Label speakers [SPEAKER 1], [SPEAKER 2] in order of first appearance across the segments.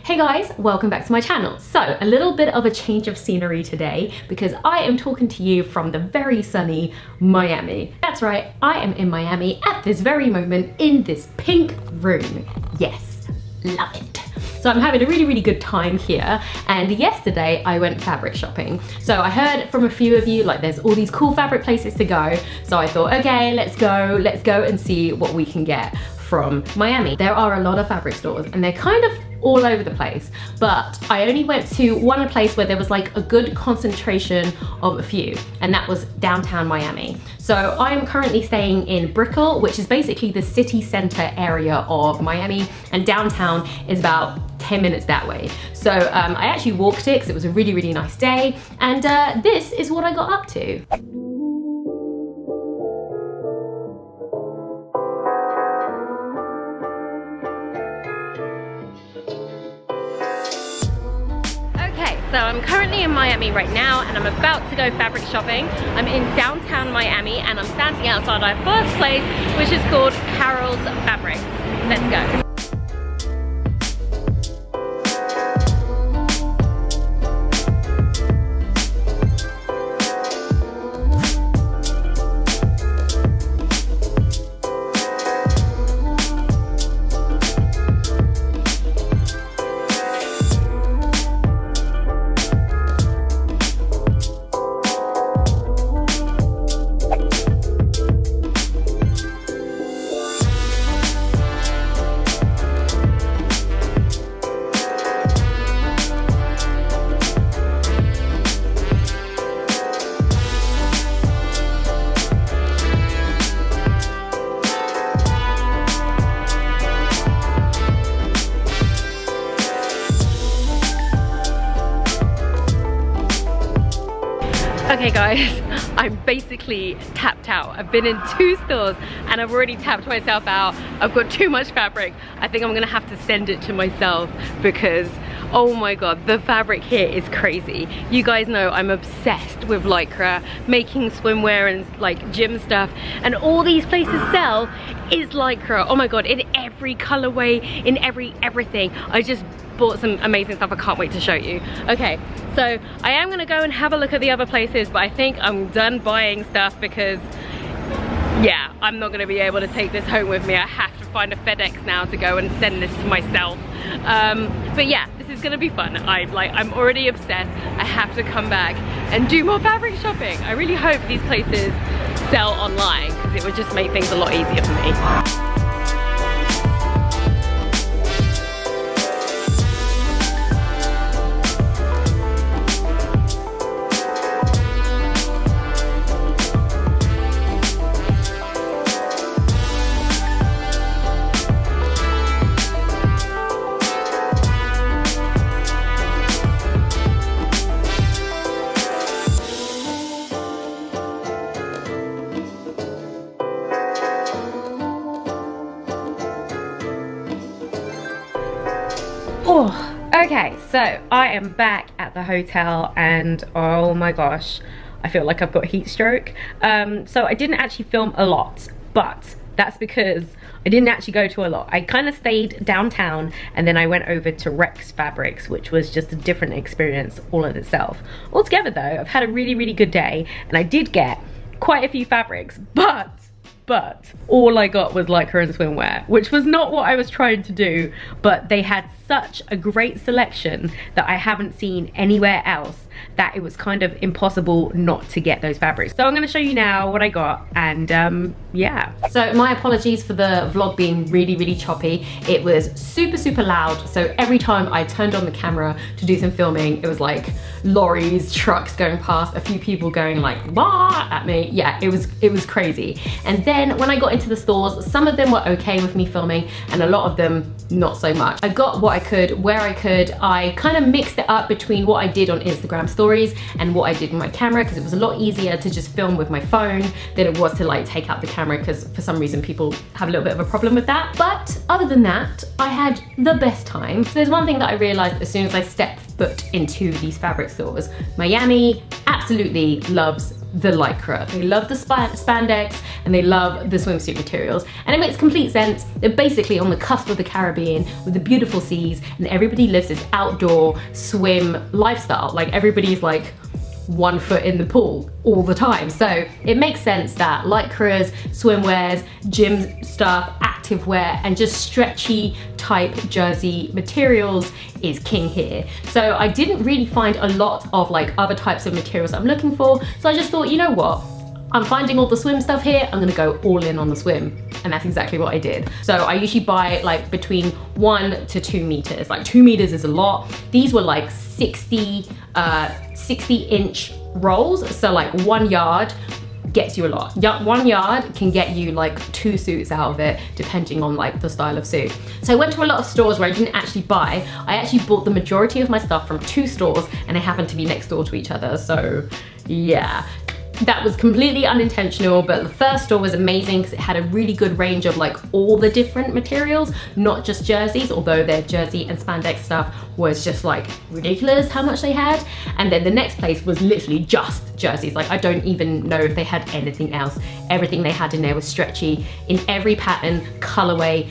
[SPEAKER 1] Hey guys, welcome back to my channel. So a little bit of a change of scenery today because I am talking to you from the very sunny Miami. That's right, I am in Miami at this very moment in this pink room. Yes, love it. So I'm having a really good time here, and yesterday I went fabric shopping. So I heard from a few of you like there's all these cool fabric places to go, so I thought okay, let's go and see what we can get from Miami. There are a lot of fabric stores and they're kind of all over the place, but I only went to one place where there was like a good concentration of a few, and that was downtown Miami. So I'm currently staying in Brickell, which is basically the city center area of Miami, and downtown is about 10 minutes that way. So I actually walked it because it was a really nice day, and this is what I got up to. So I'm currently in Miami right now and I'm about to go fabric shopping. I'm in downtown Miami and I'm standing outside our first place, which is called Carol's Fabrics. Let's go. Okay guys, I'm basically tapped out. I've been in 2 stores and I've already tapped myself out. I've got too much fabric. I think I'm gonna have to send it to myself because, oh my god, the fabric here is crazy. You guys know I'm obsessed with Lycra, making swimwear and like gym stuff, and all these places sell is Lycra. Oh my god, in every colorway, in everything. I just bought some amazing stuff. I can't wait to show you. Okay, so I am gonna go and have a look at the other places, but I think I'm done buying stuff because yeah, I'm not gonna be able to take this home with me. I have to find a FedEx now to go and send this to myself. But yeah, this is gonna be fun. I'm already obsessed. I have to come back and do more fabric shopping. I really hope these places sell online because it would just make things a lot easier for me. Oh, okay, so I am back at the hotel and oh my gosh, I feel like I've got heat stroke. So I didn't actually film a lot, but that's because I didn't actually go to a lot. I kind of stayed downtown and then I went over to Rex Fabrics, which was just a different experience all in itself. Altogether though, I've had a really good day and I did get quite a few fabrics, but all I got was Lycra and swimwear, which was not what I was trying to do, but they had such a great selection that I haven't seen anywhere else that it was kind of impossible not to get those fabrics. So I'm gonna show you now what I got, and yeah. So my apologies for the vlog being really choppy. It was super loud, so every time I turned on the camera to do some filming, it was like lorries, trucks going past, a few people going like wah at me. Yeah, it was crazy. And then when I got into the stores, some of them were okay with me filming and a lot of them not so much. I got what I could, where I could. I kind of mixed it up between what I did on Instagram stories and what I did with my camera, because it was a lot easier to just film with my phone than it was to like take out the camera, because for some reason people have a little bit of a problem with that. But other than that, I had the best time. So there's one thing that I realized as soon as I stepped foot into these fabric stores. Miami absolutely loves the Lycra. They love the spandex and they love the swimsuit materials. And it makes complete sense. They're basically on the cusp of the Caribbean with the beautiful seas, and everybody lives this outdoor swim lifestyle. Like everybody's like 1 foot in the pool all the time. So it makes sense that Lycras, swimwears, gym stuff, activewear, and just stretchy type jersey materials is king here. So I didn't really find a lot of like other types of materials I'm looking for. So I just thought, you know what? I'm finding all the swim stuff here, I'm gonna go all in on the swim. And that's exactly what I did. So I usually buy like between 1 to 2 meters. Like 2 meters is a lot. These were like 60-inch rolls. So like 1 yard gets you a lot. 1 yard can get you like 2 suits out of it, depending on like the style of suit. So I went to a lot of stores where I didn't actually buy. I actually bought the majority of my stuff from 2 stores, and they happened to be next door to each other. So yeah. That was completely unintentional, but the first store was amazing because it had a really good range of like all the different materials, not just jerseys, although their jersey and spandex stuff was just like ridiculous how much they had. And then the next place was literally just jerseys. Like I don't even know if they had anything else. Everything they had in there was stretchy in every pattern, colorway,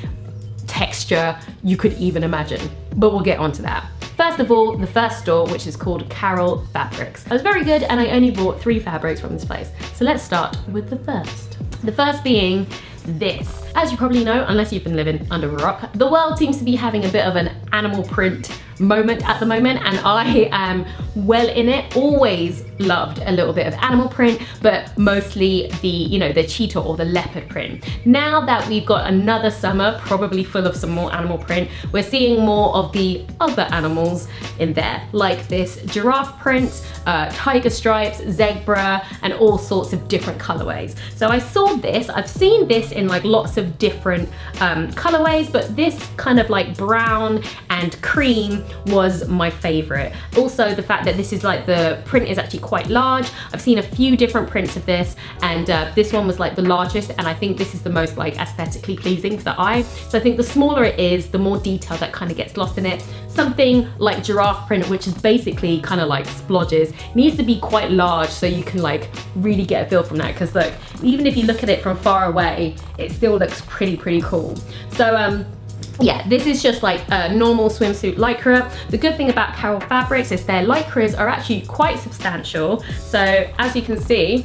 [SPEAKER 1] texture you could even imagine. But we'll get onto that. First of all, the first store, which is called Carol Fabrics. It was very good, and I only bought 3 fabrics from this place. So let's start with the first. The first being this. As you probably know, unless you've been living under a rock, the world seems to be having a bit of an animal print moment at the moment, and I am well in it. Always loved a little bit of animal print, but mostly the, you know, the cheetah or the leopard print. Now that we've got another summer probably full of some more animal print, we're seeing more of the other animals in there, like this giraffe print, tiger stripes, zebra, and all sorts of different colorways. So I saw this, I've seen this in like lots of different colorways, but this kind of like brown and cream was my favorite. Also the fact that this is like, the print is actually quite large. I've seen a few different prints of this, and this one was like the largest, and I think this is the most like aesthetically pleasing for the eye. So I think the smaller it is, the more detail that kind of gets lost in it. Something like giraffe print, which is basically kind of like splodges, needs to be quite large so you can like really get a feel from that, because look, even if you look at it from far away, it still looks pretty cool. So yeah, this is just like a normal swimsuit Lycra. The good thing about Carol Fabrics is their Lycras are actually quite substantial. So as you can see,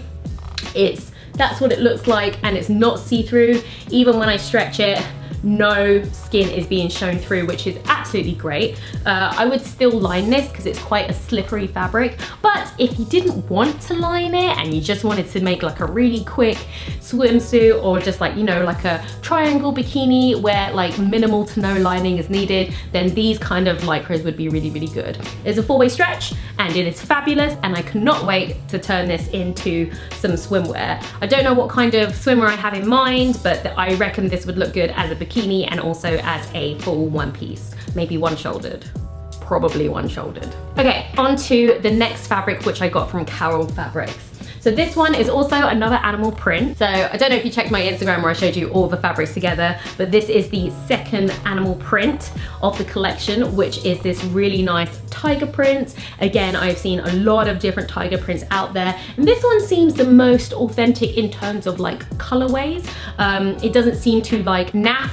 [SPEAKER 1] that's what it looks like, and it's not see-through. Even when I stretch it, no skin is being shown through, which is absolutely great. I would still line this because it's quite a slippery fabric, but if you didn't want to line it and you just wanted to make like a really quick swimsuit, or just like, you know, like a triangle bikini where like minimal to no lining is needed, then these kind of Lycras would be really good. It's a 4-way stretch and it is fabulous, and I cannot wait to turn this into some swimwear. I don't know what kind of swimwear I have in mind, but I reckon this would look good as a bikini and also as a full one piece, maybe one-shouldered. Probably one-shouldered. Okay, on to the next fabric, which I got from Carol Fabrics. So this one is also another animal print. So I don't know if you checked my Instagram where I showed you all the fabrics together, but this is the second animal print of the collection, which is this really nice tiger print. Again, I've seen a lot of different tiger prints out there, and this one seems the most authentic in terms of like colorways. It doesn't seem too like naff,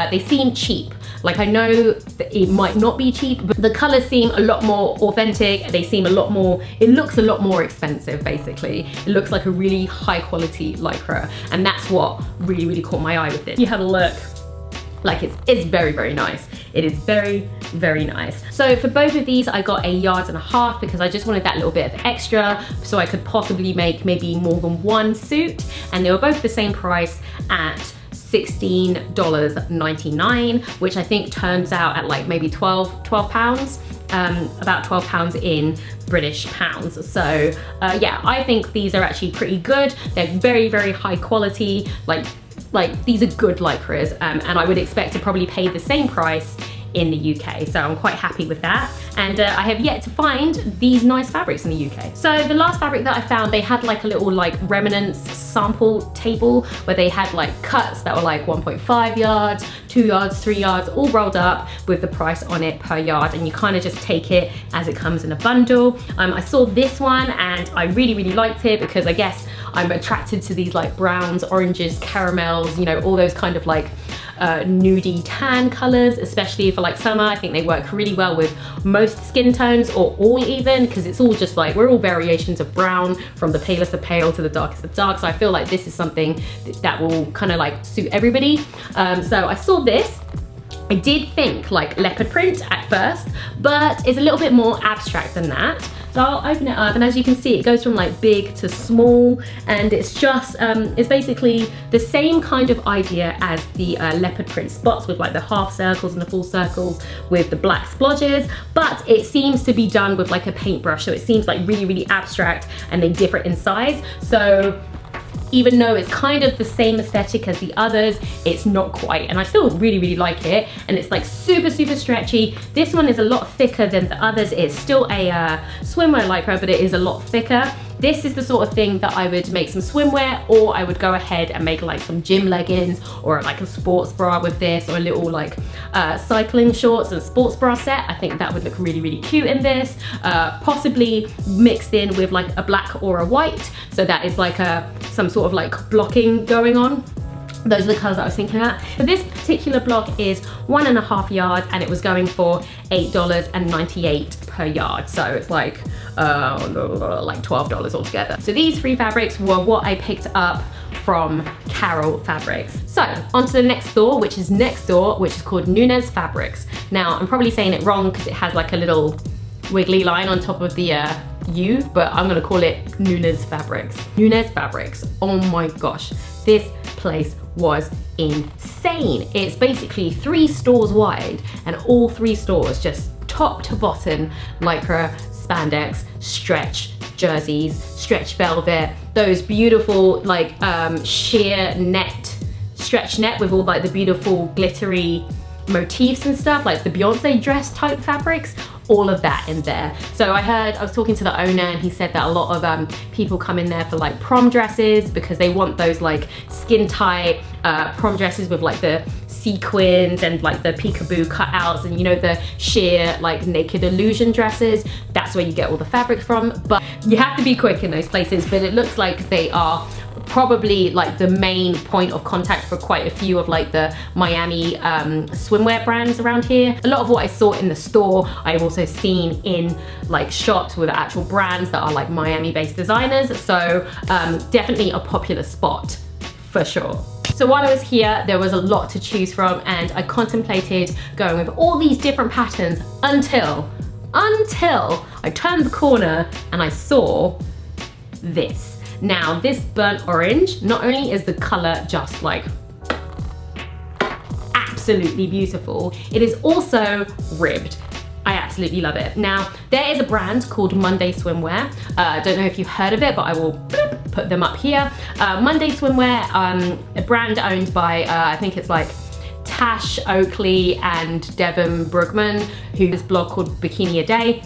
[SPEAKER 1] they seem cheap. Like, I know that it might not be cheap, but the colors seem a lot more authentic. They seem a lot more, it looks a lot more expensive, basically. It looks like a really high quality Lycra, and that's what really caught my eye with it. You have a look, like it's very nice. It is very nice. So for both of these, I got 1.5 yards because I just wanted that little bit of extra so I could possibly make maybe more than one suit, and they were both the same price at $16.99, which I think turns out at like maybe 12 pounds, about 12 pounds in British pounds. So yeah, I think these are actually pretty good. They're very high quality. Like these are good Lycras, and I would expect to probably pay the same price in the UK. So I'm quite happy with that. And I have yet to find these nice fabrics in the UK. So the last fabric that I found, they had like a little like remnants sample table where they had like cuts that were like 1.5 yards, 2 yards, 3 yards, all rolled up with the price on it per yard, and you kind of just take it as it comes in a bundle. I saw this one and I really liked it because I guess I'm attracted to these like browns, oranges, caramels, you know, all those kind of like nudie tan colors, especially for like summer. I think they work really well with most skin tones, or all even, because it's all just like, we're all variations of brown, from the palest of pale to the darkest of dark. So I feel like this is something that will kind of like suit everybody. So I saw this. I did think like leopard print at first, but it's a little bit more abstract than that. So I'll open it up, and as you can see, it goes from like big to small, and it's just, it's basically the same kind of idea as the leopard print spots, with like the half circles and the full circles with the black splodges, but it seems to be done with like a paintbrush. So it seems like really abstract, and they differ in size. So even though it's kind of the same aesthetic as the others, it's not quite, and I still really like it. And it's like super stretchy. This one is a lot thicker than the others. It's still a swimwear Lycra, but it is a lot thicker. This is the sort of thing that I would make some swimwear, or I would go ahead and make like some gym leggings, or like a sports bra with this, or a little like cycling shorts and sports bra set. I think that would look really cute in this, possibly mixed in with like a black or a white, so that is like some sort of like blocking going on. Those are the colours that I was thinking about. So this particular block is 1.5 yards, and it was going for $8.98 per yard. So it's like $12 altogether. So these 3 fabrics were what I picked up from Carol Fabrics. So onto the next store, which is next door, which is called Nunez Fabrics. Now I'm probably saying it wrong because it has like a little wiggly line on top of the U, but I'm gonna call it Nunez Fabrics. Nunez Fabrics, oh my gosh, this place was insane. It's basically 3 stores wide, and all 3 stores just top to bottom Lycra, spandex, stretch jerseys, stretch velvet, those beautiful like sheer net, stretch net with all like the beautiful glittery motifs and stuff, like the Beyonce dress type fabrics, all of that in there. So I was talking to the owner, and he said that a lot of people come in there for like prom dresses, because they want those like skin tight prom dresses with like the sequins and like the peekaboo cutouts, and you know, the sheer like naked illusion dresses. That's where you get all the fabrics from, but you have to be quick in those places. But it looks like they are probably like the main point of contact for quite a few of like the Miami swimwear brands around here. A lot of what I saw in the store, I've also seen in like shops with actual brands that are like Miami based designers. So definitely a popular spot for sure. So while I was here, there was a lot to choose from, and I contemplated going with all these different patterns until I turned the corner and I saw this. Now this burnt orange, not only is the color just like absolutely beautiful, it is also ribbed. I absolutely love it. Now there is a brand called Monday Swimwear. I don't know if you've heard of it, but I will put them up here. Monday Swimwear, a brand owned by I think it's like Tash Oakley and Devon Brugman, who has a blog called Bikini a Day.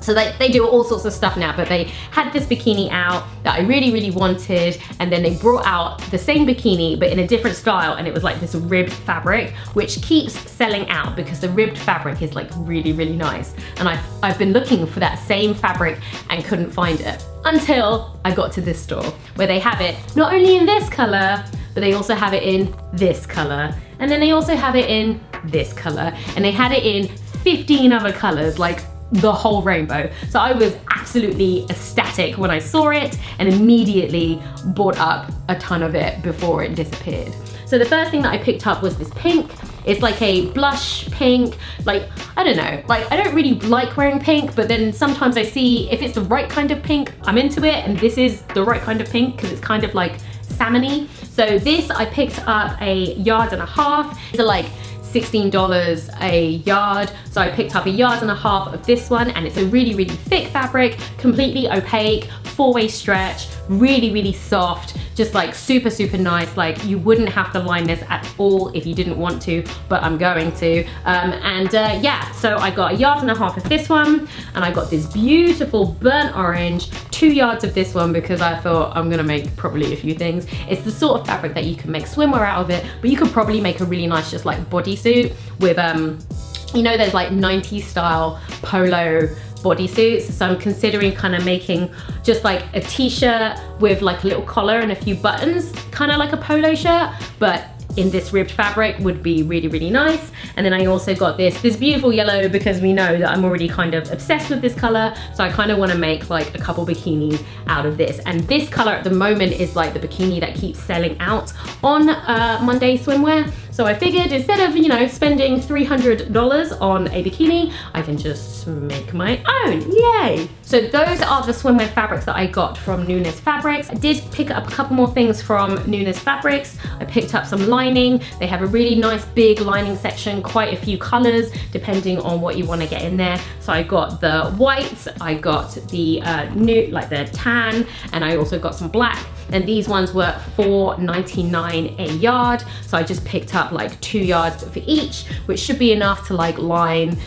[SPEAKER 1] So they do all sorts of stuff now, but they had this bikini out that I really wanted, and then they brought out the same bikini but in a different style, and it was like this ribbed fabric, which keeps selling out because the ribbed fabric is like really nice. And I've been looking for that same fabric and couldn't find it until I got to this store, where they have it not only in this color, but they also have it in this color, and then they also have it in this color, and they had it in 15 other colors, like the whole rainbow. So I was absolutely ecstatic when I saw it, and immediately bought up a ton of it before it disappeared. So the first thing that I picked up was this pink. It's like a blush pink, like, I don't know, like I don't really like wearing pink, but then sometimes I see if it's the right kind of pink, I'm into it, and this is the right kind of pink because it's kind of like salmon-y. So this I picked up 1.5 yards. They're like $16 a yard. So I picked up 1.5 yards of this one, and it's a really thick fabric, completely opaque, 4-way stretch, really soft, just like super nice. Like you wouldn't have to line this at all if you didn't want to, but I'm going to. Yeah, so I got 1.5 yards of this one, and I got this beautiful burnt orange, 2 yards of this one, because I thought I'm gonna make probably a few things. It's the sort of fabric that you can make swimwear out of it, but you could probably make a really nice just like bodysuit with you know, those like 90s style polo bodysuits. So I'm considering kind of making just like a t-shirt with like a little collar and a few buttons, kind of like a polo shirt, but in this ribbed fabric would be really nice. And then I also got this beautiful yellow, because we know that I'm already kind of obsessed with this color, so I kind of want to make like a couple bikinis out of this. And this color at the moment is like the bikini that keeps selling out on Monday Swimwear. So I figured instead of, you know, spending $300 on a bikini, I can just make my own, yay! So those are the swimwear fabrics that I got from Nunez Fabrics. I did pick up a couple more things from Nunez Fabrics. I picked up some lining. They have a really nice big lining section, quite a few colors, depending on what you want to get in there. So I got the whites, I got the nude, like the tan, and I also got some black. And these ones were $4.99 a yard. So I just picked up like 2 yards for each, which should be enough to like line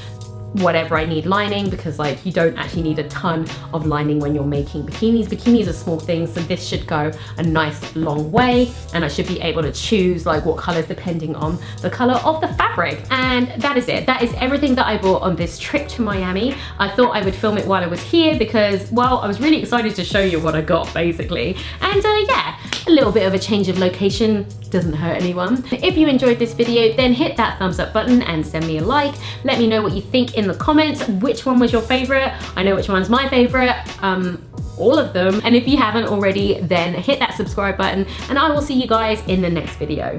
[SPEAKER 1] whatever I need lining, because like you don't actually need a ton of lining when you're making bikinis. Bikinis are small things, so this should go a nice long way, and I should be able to choose like what colors depending on the color of the fabric. And that is it. That is everything that I bought on this trip to Miami. I thought I would film it while I was here because, well, I was really excited to show you what I got basically. And yeah, a little bit of a change of location doesn't hurt anyone. If you enjoyed this video, then hit that thumbs up button and send me a like. Let me know what you think in the comments. Which one was your favorite? I know which one's my favorite. All of them. And if you haven't already, then hit that subscribe button, and I will see you guys in the next video.